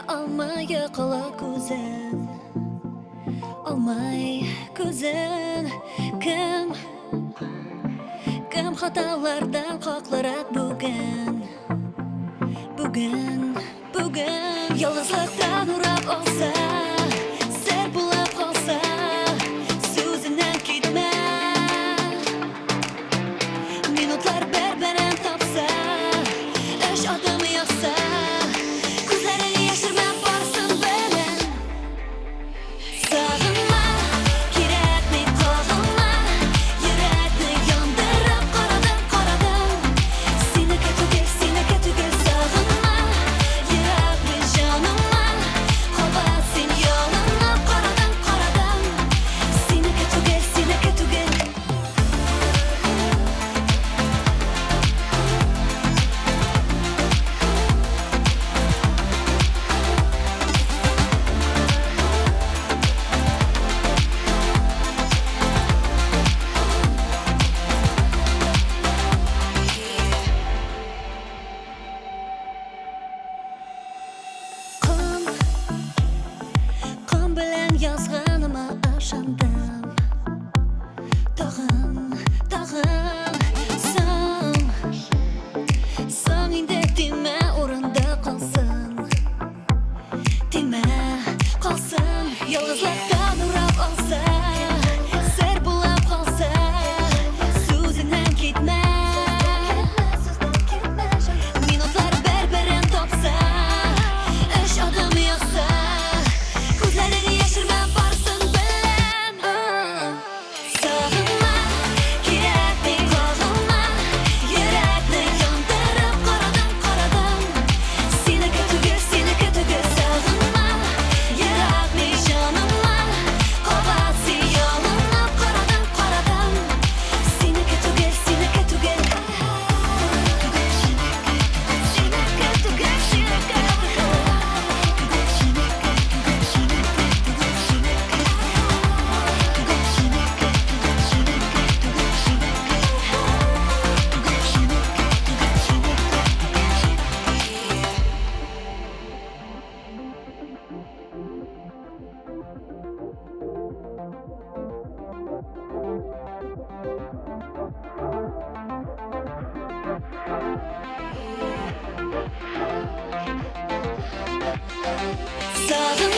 almay yıkıla gözün, almay gözün. Kim hatalardan haklırak bugün, yalnızlıktan uğrap olsa, ser bulap olsa, sözünden gitme. Minutlar berberen tapsa, eş adamı yapsa, gözlerini yaşırmam varsın belen. Sağınma, kiretli koğulma, yürekli yandırıp koradım. Sineke tüge sağınma, yürekli canıma, kovatsın yolunu koradım. Sineke tüge. Qum bilan yozganima aşandım. Tağım So'ng indi deme o'rinda qolsin. Yolg'izlikdan urab olsa, ser bulab qolsa, so'zingdan ketma. Minutlar berberin topsa, ish odami yoqsa, ko'zlarini yashirmab varsın bilan. Sog'inma, kerakli qo'g'ilma, yurakni yondirib qoradim. Sineke tuge sog'inma, yurakli jonimma, qo'vatsın yolini qoradim. Sineke tuge. Sineke tuge. Sağınma,